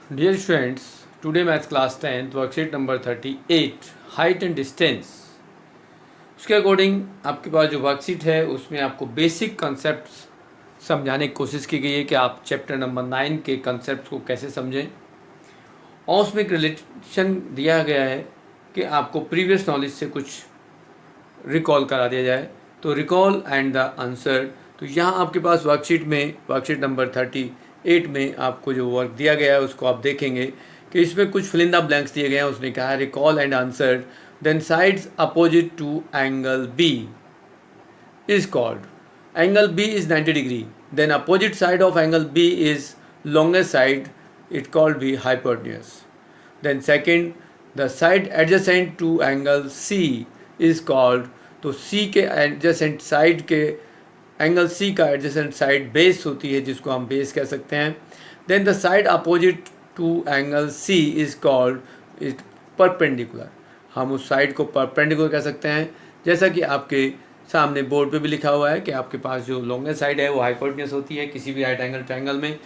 Dear students, today maths class 10th worksheet number 38 height and distance. उसके according आपके पास जो worksheet है उसमें आपको बेसिक कंसेप्ट्स समझाने की कोशिश की गई है कि आप चैप्टर नंबर 9 के कंसेप्ट को कैसे समझें। और उसमें एक रिलेशन दिया गया है कि आपको प्रीवियस नॉलेज से कुछ रिकॉल करा दिया जाए। तो रिकॉल एंड द आंसर, तो यहाँ आपके पास वर्कशीट नंबर 38 में आपको जो वर्क दिया गया है उसको आप देखेंगे कि इसमें कुछ फिल इन द ब्लैंक्स दिए गए हैं। उसने कहा है recall and answer then sides opposite to angle B is called. Angle B is 90 degree. Then opposite side of angle B is longest side. It called B hypotenuse. Then second, the side adjacent to angle C is called. तो C के adjacent side के angle C का adjacent side base होती है जिसको हम base कह सकते हैं. Then the side opposite to angle C is called is perpendicular. हम उस साइड को परपेंडिकुलर कह सकते हैं। जैसा कि आपके सामने बोर्ड पे भी लिखा हुआ है कि आपके पास जो लॉन्गेस्ट साइड है वो हाइपोटेन्यूज होती है किसी भी राइट एंगल ट्रायंगल में,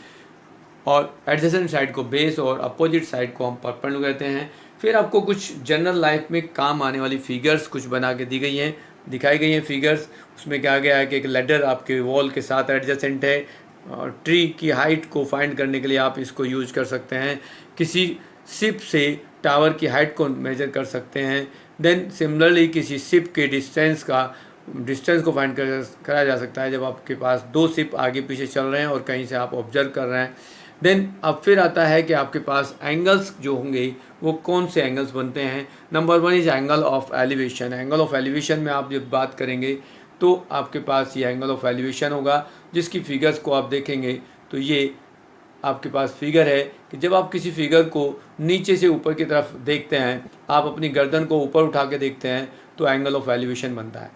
और एडजेसेंट साइड को बेस और अपोजिट साइड को हम परपेंडिकुलर कहते हैं। फिर आपको कुछ जनरल लाइफ में काम आने वाली फिगर्स कुछ बना के दिखाई गई हैं फिगर्स। उसमें क्या गया है कि एक लेडर आपके वॉल के साथ एडजेसेंट है, और ट्री की हाइट को फाइंड करने के लिए आप इसको यूज कर सकते हैं। किसी शिप से टावर की हाइट को मेजर कर सकते हैं। देन सिमिलरली किसी शिप के डिस्टेंस को फाइंड करा जा सकता है जब आपके पास दो शिप आगे पीछे चल रहे हैं और कहीं से आप ऑब्जर्व कर रहे हैं। देन अब फिर आता है कि आपके पास एंगल्स जो होंगे वो कौन से एंगल्स बनते हैं। Number 1 is angle of elevation. Angle of elevation में आप जब बात करेंगे तो आपके पास ये एंगल ऑफ एलिवेशन होगा, जिसकी फिगर्स को आप देखेंगे तो ये आपके पास फिगर है कि जब आप किसी फिगर को नीचे से ऊपर की तरफ देखते हैं, आप अपनी गर्दन को ऊपर उठा के देखते हैं तो एंगल ऑफ एलिवेशन बनता है।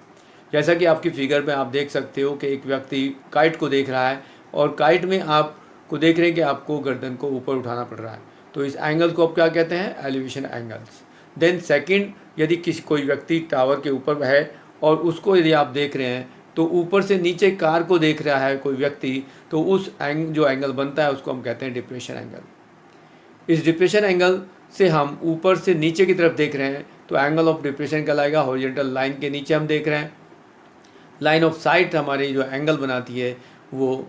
जैसा कि आपकी फिगर में आप देख सकते हो कि एक व्यक्ति काइट को देख रहा है और काइट में आपको देख रहे हैं कि आपको गर्दन को ऊपर उठाना पड़ रहा है, तो इस एंगल को आप क्या कहते हैं, एलिवेशन एंगल्स। देन सेकंड, यदि कोई व्यक्ति टावर के ऊपर है और उसको यदि आप देख रहे हैं तो ऊपर से नीचे कार को देख रहा है कोई व्यक्ति, तो उस जो एंगल बनता है उसको हम कहते हैं डिप्रेशन एंगल। इस डिप्रेशन एंगल से हम ऊपर से नीचे की तरफ देख रहे हैं तो एंगल ऑफ डिप्रेशन कहलाएगा। हॉरिजॉन्टल लाइन के नीचे हम देख रहे हैं, लाइन ऑफ साइट हमारी जो एंगल बनाती है वो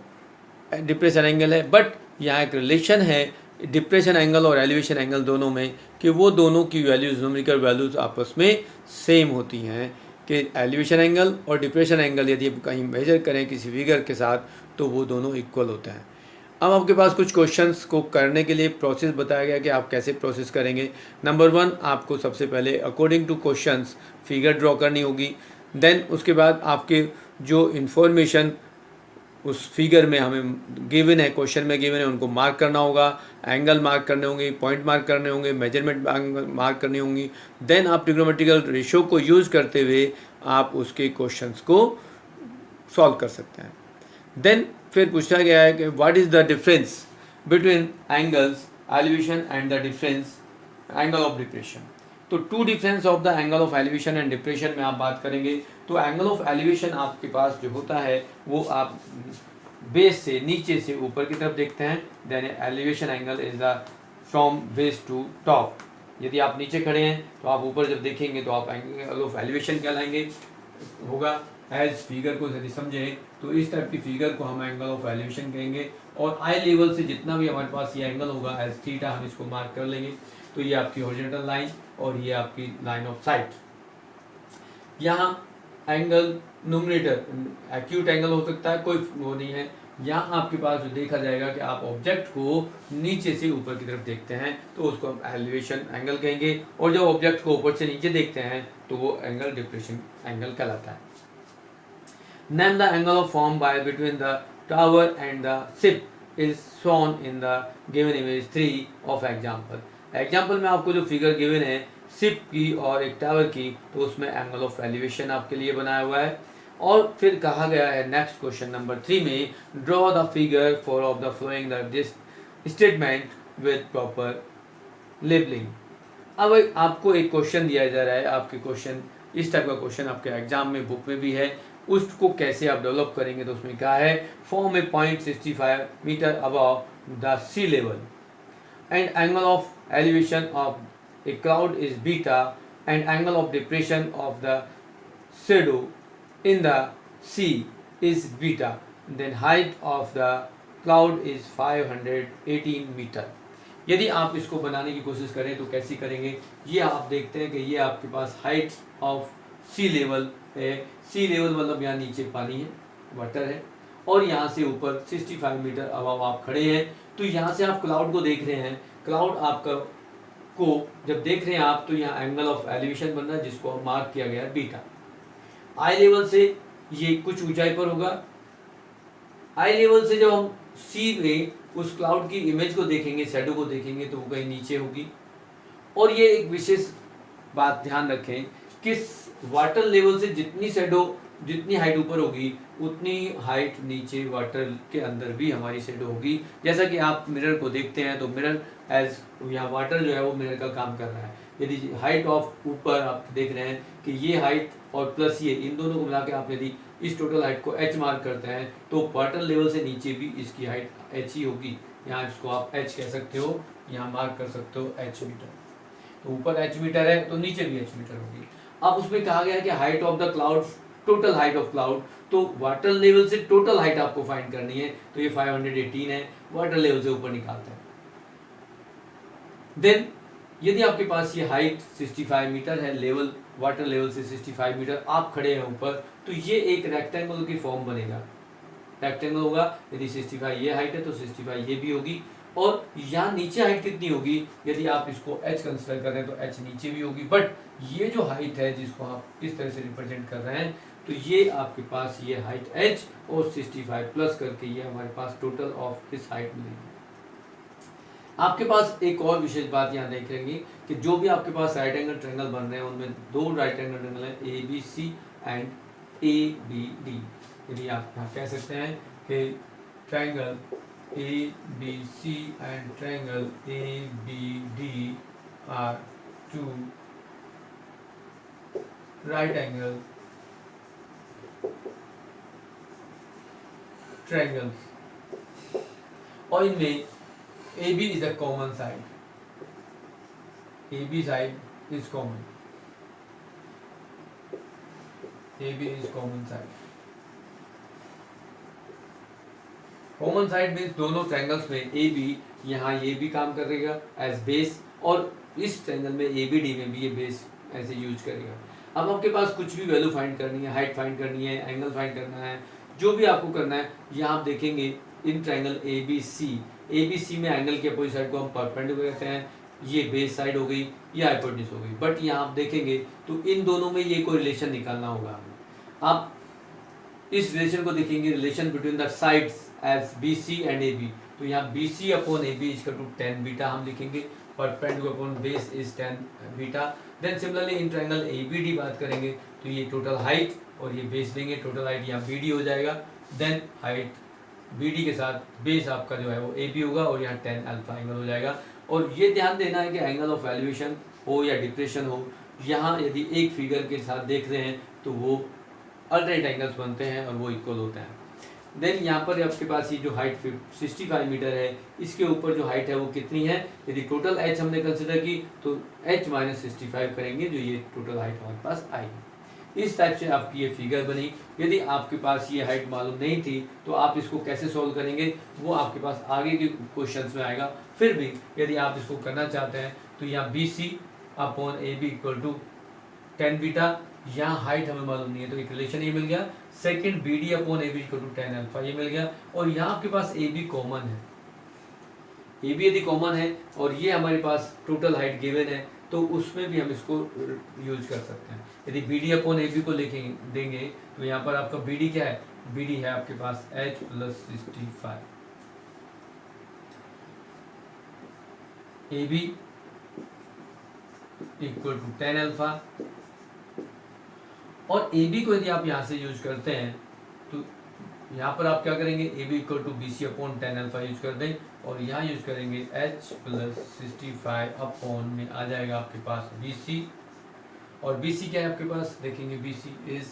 डिप्रेशन एंगल है। बट यहाँ एक रिलेशन है डिप्रेशन एंगल और एलिवेशन एंगल दोनों में कि वो दोनों की वैल्यूज़, न्यूमेरिकल वैल्यूज़ आपस में सेम होती हैं कि एलिवेशन एंगल और डिप्रेशन एंगल यदि आप कहीं मेजर करें किसी फिगर के साथ तो वो दोनों इक्वल होते हैं। अब आपके पास कुछ क्वेश्चंस को करने के लिए प्रोसेस बताया गया कि आप कैसे प्रोसेस करेंगे। नंबर 1, आपको सबसे पहले according two questions figure draw करनी होगी। देन उसके बाद आपके जो इन्फॉर्मेशन उस फिगर में हमें गिवन है, क्वेश्चन में गिवन है, उनको मार्क करना होगा। एंगल मार्क करने होंगे, पॉइंट मार्क करने होंगे, मेजरमेंट मार्क करनी होंगी। देन आप ट्रिग्नोमेट्रिकल रेशियो को यूज़ करते हुए आप उसके क्वेश्चंस को सॉल्व कर सकते हैं। देन फिर पूछा गया है कि what is the difference between angles elevation and the difference angle of depression. तो to difference of the angle of elevation and depression में आप बात करेंगे तो एंगल ऑफ एलिवेशन आपके पास जो होता है वो आप बेस से नीचे से ऊपर की तरफ देखते हैं। Then elevation angle is the from base to top. यदि आप नीचे खड़े हैं तो आप ऊपर जब देखेंगे तो आप एंगल ऑफ एलिवेशन कहलाएंगे होगा। एज फिगर को यदि समझें तो इस टाइप की फिगर को हम एंगल ऑफ एलिवेशन कहेंगे, और आई लेवल से जितना भी हमारे पास ये एंगल होगा एज थीटा हम इसको मार्क कर लेंगे। तो ये आपकी हॉरिजॉन्टल लाइन और ये आपकी लाइन ऑफ साइट। यहाँ एंगल न्यूमरेटर एक्यूट एंगल हो सकता है, कोई वो नहीं है। यहाँ आपके पास जो देखा जाएगा कि आप ऑब्जेक्ट को नीचे से ऊपर की तरफ देखते हैं तो उसको हम एलिवेशन एंगल कहेंगे, और जब ऑब्जेक्ट को ऊपर से नीचे देखते हैं तो वो एंगल डिप्रेशन एंगल कहलाता है। Name the angle of form by between the tower and the ship is shown in the given image 3 of example. Example में आपको जो फिगर गिवन है शिप की और एक टावर की, तो उसमें एंगल ऑफ एलिवेशन आपके लिए बनाया हुआ है। और फिर कहा गया है नेक्स्ट क्वेश्चन नंबर 3 में draw the figure for of the flowing this statement with proper labelling. अब आपको एक क्वेश्चन दिया जा रहा है, आपके क्वेश्चन इस टाइप का क्वेश्चन आपके एग्जाम में बुक में भी है, उसको कैसे आप डेवलप करेंगे। तो उसमें क्या है, from a point 65 metre above the sea level. and angle of elevation of a cloud is beta and angle of depression of the shadow in the sea is beta, then height of the cloud is 518 metre. यदि आप इसको बनाने की कोशिश करें तो कैसी करेंगे, ये आप देखते हैं कि ये आपके पास हाइट ऑफ सी लेवल है। सी लेवल मतलब यहाँ नीचे पानी है, वाटर है, और यहाँ से ऊपर 65 मीटर अबव आप खड़े हैं। तो यहाँ से आप क्लाउड को देख रहे हैं, क्लाउड आपका को जब देख रहे हैं आप, तो यहाँ एंगल ऑफ एलिवेशन बन रहा है जिसको मार्क किया गया है बीटा। आई लेवल से ये कुछ ऊंचाई पर होगा। आई लेवल से जब हम सी में उस क्लाउड की इमेज को देखेंगे, शैडो को देखेंगे, तो वो कहीं नीचे होगी। और ये एक विशेष बात ध्यान रखें कि वाटर लेवल से जितनी शैडो, जितनी हाइट ऊपर होगी उतनी हाइट नीचे वाटर के अंदर भी हमारी शैडो होगी। जैसा कि आप मिरर को देखते हैं तो मिरर एज यहाँ वाटर जो है वो मिरर का काम कर रहा है। यदि हाइट ऑफ ऊपर आप देख रहे हैं कि ये हाइट और प्लस ये, इन दोनों को मिला के आप यदि इस टोटल हाइट को h मार्क करते हैं तो वाटर लेवल से नीचे भी इसकी हाइट h ही होगी। यहाँ इसको आप h कह सकते हो, यहाँ मार्क कर सकते हो h मीटर। तो ऊपर h मीटर है तो नीचे भी h मीटर होगी। अब उसमें कहा गया कि height of the cloud, total height of cloud, तो वाटर लेवल से टोटल हाइट आपको फाइंड करनी है। तो ये 518 है, वाटर लेवल से ऊपर निकालते हैं। देन यदि आपके पास ये हाइट 65 मीटर है, लेवल वाटर लेवल से 65 मीटर आप खड़े हैं ऊपर, तो ये एक रेक्टेंगल की फॉर्म बनेगा। रेक्टेंगल होगा, यदि 65 ये हाइट है तो 65 ये भी होगी। और यहाँ नीचे हाइट कितनी होगी, यदि आप इसको h कंसिडर कर रहे हैं तो h नीचे भी होगी। बट ये जो हाइट है जिसको आप इस तरह से रिप्रेजेंट कर रहे हैं, तो ये आपके पास ये हाइट h और 65 प्लस करके ये हमारे पास टोटल ऑफ दिस हाइट मिलेगी। आपके पास एक और विशेष बात यहाँ देखेंगे कि जो भी आपके पास राइट एंगल ट्रायंगल बन रहे हैं उनमें दो राइट एंगल ट्रायंगल है, A B C and A B D. यदि आप यहाँ कह सकते हैं कि triangle A B C and triangle A B D are two right angle triangles, और इनमें AB is a common side. AB side is common. AB is common side. Common side means दोनों ट्रायंगल्स में AB यहाँ ये भी काम करेगा as base, और इस ट्रायंगल में ABD में भी ये बेस ऐसे यूज करेगा। अब आपके पास कुछ भी वैल्यू फाइंड करनी है, हाइट फाइंड करनी है, एंगल फाइंड करना है, जो भी आपको करना है, यहाँ आप देखेंगे इन ट्रायंगल ABC में एंगल के अपोजिट साइड को हम परपेंडिकुलर कहते हैं। ये बेस साइड हो गई, ये हाइपोटेन्यूज हो गई। बट यहाँ आप देखेंगे तो इन दोनों में ये कोई रिलेशन निकालना होगा हमें। आप इस रिलेशन को देखेंगे, relation between the sides as BC and AB। तो यहाँ BC upon AB is equal to 10 beta हम लिखेंगे, perpendicular upon base is 10 beta. Then similarly in triangle ABD बात करेंगे तो ये टोटल हाइट और ये बेस देंगे, टोटल हाइट यहाँ BD हो जाएगा। देन हाइट BD के साथ बेस आपका जो है वो AB होगा और यहाँ 10 अल्फा एंगल हो जाएगा। और ये ध्यान देना है कि एंगल ऑफ एलिवेशन हो या डिप्रेशन हो, यहाँ यदि एक फिगर के साथ देख रहे हैं तो वो अल्टरनेट एंगल्स बनते हैं और वो इक्वल होते हैं। देन यहाँ पर आपके पास ये जो हाइट 65 मीटर है, इसके ऊपर जो हाइट है वो कितनी है, यदि टोटल h हमने कंसिडर की तो h माइनस 65 करेंगे, जो ये टोटल हाइट हमारे पास आएगी। इस टाइप से आपकी ये फिगर बनी। यदि आपके पास ये हाइट मालूम नहीं थी तो आप इसको कैसे सॉल्व करेंगे वो आपके पास आगे के क्वेश्चंस में आएगा। फिर भी यदि आप इसको करना चाहते हैं तो यहाँ BC upon AB equal to 10 beta, यहाँ हाइट हमें मालूम नहीं है तो एक रिलेशन ये मिल गया। Second BD upon AB equal to 10 alpha ये मिल गया। और यहाँ आपके पास AB कॉमन है, AB यदि कॉमन है और ये हमारे पास टोटल हाइट गिवन है तो उसमें भी हम इसको यूज कर सकते हैं। यदि BD अपॉन AB को लिखेंगे देंगे तो यहाँ पर आपका BD क्या है, BD है आपके पास h plus 65, AB equal to 10 alpha. और AB को यदि आप यहाँ से यूज करते हैं तो यहाँ पर आप क्या करेंगे, AB equal to BC upon 10 alpha use कर दें और यहाँ यूज करेंगे h प्लस 65 अपॉन में आ जाएगा आपके पास BC। और BC क्या है आपके पास, देखेंगे BC is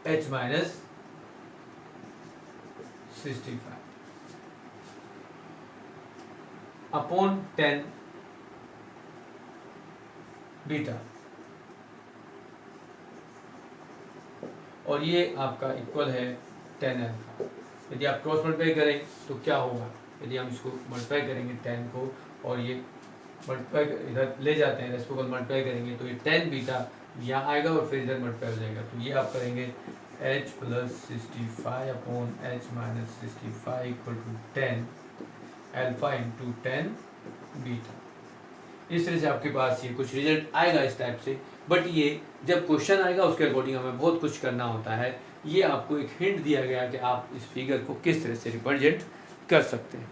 h minus 65 upon 10 beta, और ये आपका इक्वल है टेन अल्फा। यदि आप क्रॉस मल्टीप्लाई करें तो क्या होगा, यदि हम इसको मल्टीप्लाई करेंगे टेन को और ये मल्टीप्लाई इधर ले जाते हैं, इसको मल्टीप्लाई करेंगे तो ये टेन बीटा यहाँ आएगा और फिर इधर मल्टीप्लाई हो जाएगा। तो ये आप करेंगे h plus 65 upon h minus 65 equal to 10 alpha into 10 beta. इस तरह से आपके पास ये कुछ रिजल्ट आएगा इस टाइप से। बट ये जब क्वेश्चन आएगा उसके अकॉर्डिंग हमें बहुत कुछ करना होता है। ये आपको एक हिंट दिया गया कि आप इस फिगर को किस तरह से रिप्रेजेंट कर सकते हैं।